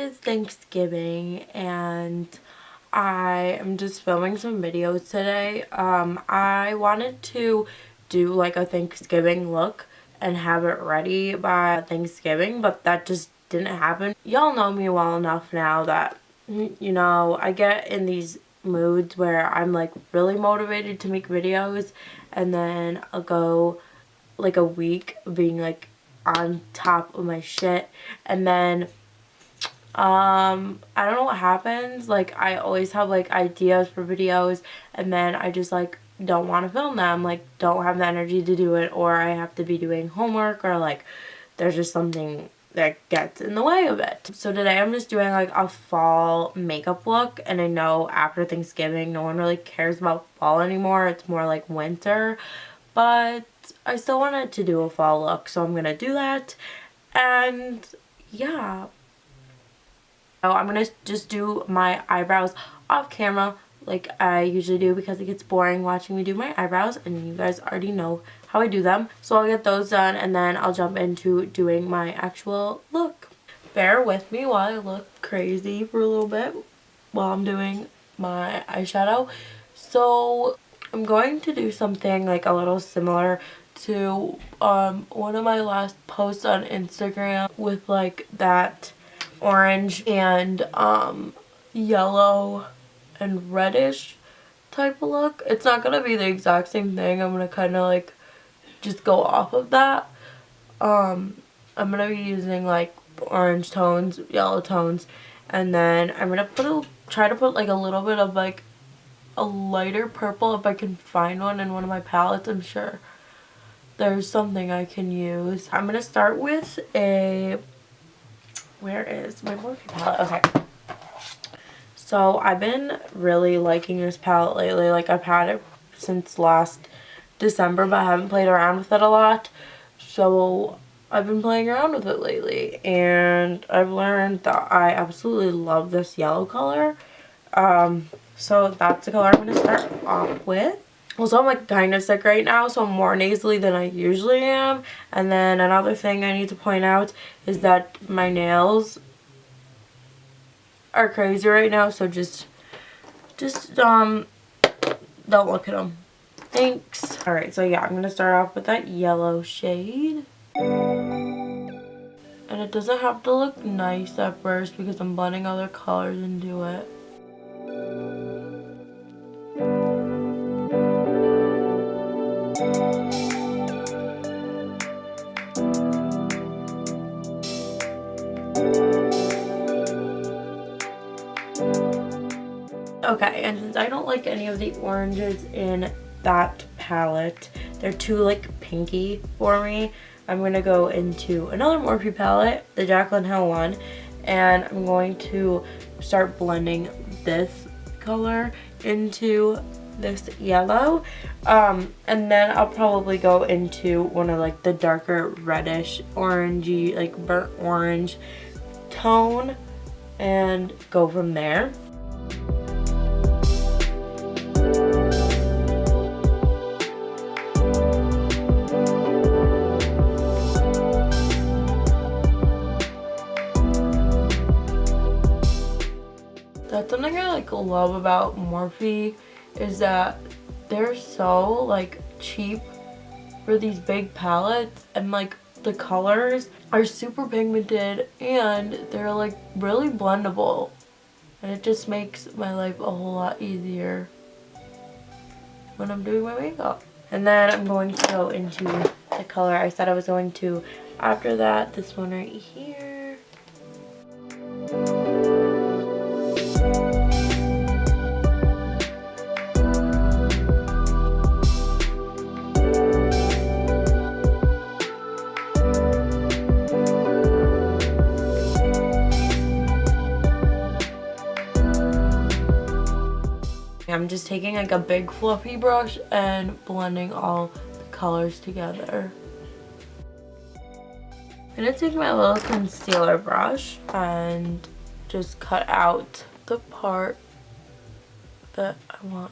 is Thanksgiving and I am just filming some videos today. I wanted to do like a Thanksgiving look and have it ready by Thanksgiving, but that just didn't happen. Y'all know me well enough now that, you know, I get in these moods where I'm like really motivated to make videos and then I'll go like a week being like on top of my shit, and then I don't know what happens. Like, I always have like ideas for videos and then I just like don't want to film them, like don't have the energy to do it, or I have to be doing homework, or like there's just something that gets in the way of it. So today I'm just doing like a fall makeup look, and I know after Thanksgiving no one really cares about fall anymore, it's more like winter, but I still wanted to do a fall look, so I'm gonna do that. And yeah, so I'm gonna just do my eyebrows off camera like I usually do, because it gets boring watching me do my eyebrows and you guys already know how I do them. So I'll get those done and then I'll jump into doing my actual look. Bear with me while I look crazy for a little bit while I'm doing my eyeshadow. So I'm going to do something like a little similar to one of my last posts on Instagram with like that orange and yellow and reddish type of look. It's not gonna be the exact same thing. I'm gonna kind of like just go off of that. I'm gonna be using like orange tones, yellow tones, and then I'm gonna try to put like a little bit of like a lighter purple if I can find one in one of my palettes. I'm sure there's something I can use. I'm gonna start with where is my Morphe palette? Okay. So I've been really liking this palette lately. Like, I've had it since last December, but I haven't played around with it a lot. So I've been playing around with it lately, and I've learned that I absolutely love this yellow color. So that's the color I'm going to start off with. Also, I'm like kind of sick right now, so I'm more nasally than I usually am. And then another thing I need to point out is that my nails are crazy right now, so just don't look at them. Thanks. Alright, so yeah, I'm going to start off with that yellow shade. And it doesn't have to look nice at first because I'm blending other colors into it. Okay, and since I don't like any of the oranges in that palette, they're too like pinky for me, I'm going to go into another Morphe palette, the Jaclyn Hill one, and I'm going to start blending this color into this yellow, and then I'll probably go into one of like the darker reddish orangey, like burnt orange tone, and go from there. That's something I like love about Morphe, is that they're so like cheap for these big palettes, and like the colors are super pigmented and they're like really blendable, and it just makes my life a whole lot easier when I'm doing my makeup. And then I'm going to go into the color I said I was going to after that, this one right here. I'm just taking like a big fluffy brush and blending all the colors together. I'm gonna take my little concealer brush and just cut out the part that I want.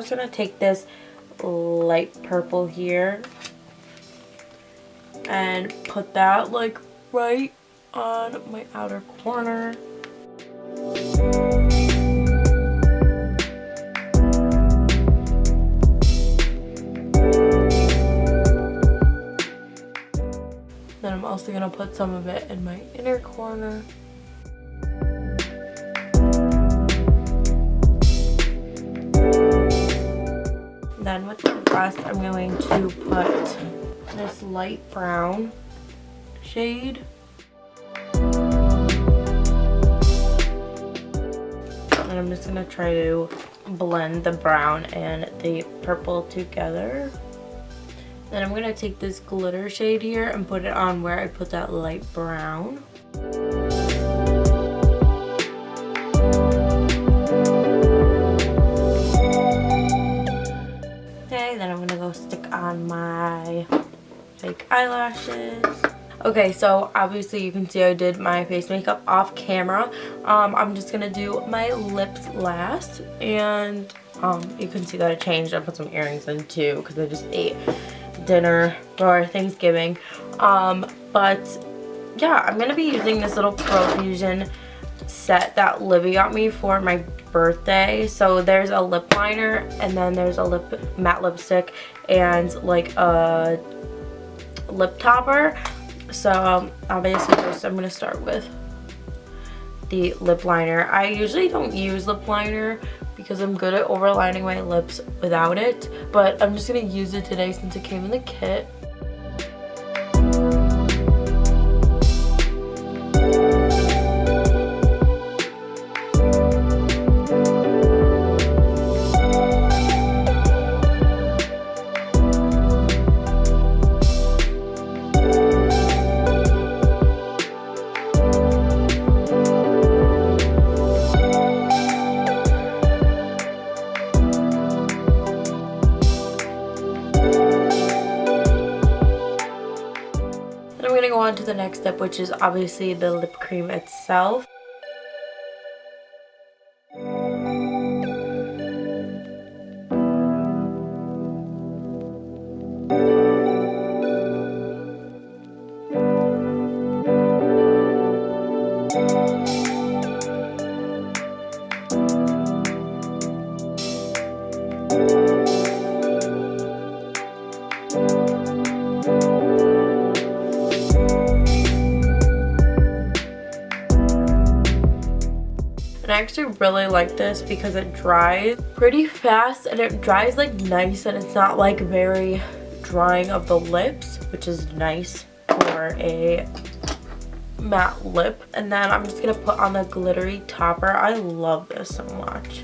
just going to take this light purple here and put that like right on my outer corner. Then I'm also going to put some of it in my inner corner. Then with the rest, I'm going to put this light brown shade. And I'm just going to try to blend the brown and the purple together. Then I'm going to take this glitter shade here and put it on where I put that light brown. Okay, then I'm going to go stick on my fake eyelashes. Okay, so obviously you can see I did my face makeup off camera. I'm just going to do my lips last. And you can see that I changed. I put some earrings in too because I just ate dinner for Thanksgiving. But yeah, I'm gonna be using this little Profusion set that Livy got me for my birthday. So there's a lip liner, and then there's a matte lipstick and like a lip topper. So obviously first I'm gonna start with the lip liner. I usually don't use lip liner because I'm good at overlining my lips without it, but I'm just going to use it today since it came in the kit. Go on to the next step, which is obviously the lip cream itself. I actually really like this because it dries pretty fast and it dries like nice, and it's not like very drying of the lips, which is nice for a matte lip. And then I'm just gonna put on the glittery topper. I love this so much.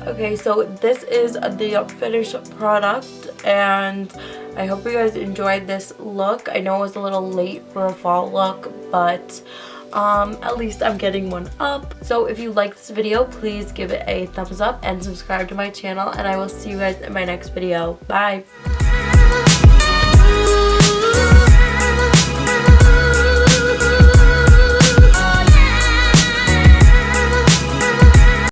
Okay, so this is the finished product, and I hope you guys enjoyed this look. I know it was a little late for a fall look, but at least I'm getting one up. So if you like this video, please give it a thumbs up and subscribe to my channel, and I will see you guys in my next video. Bye!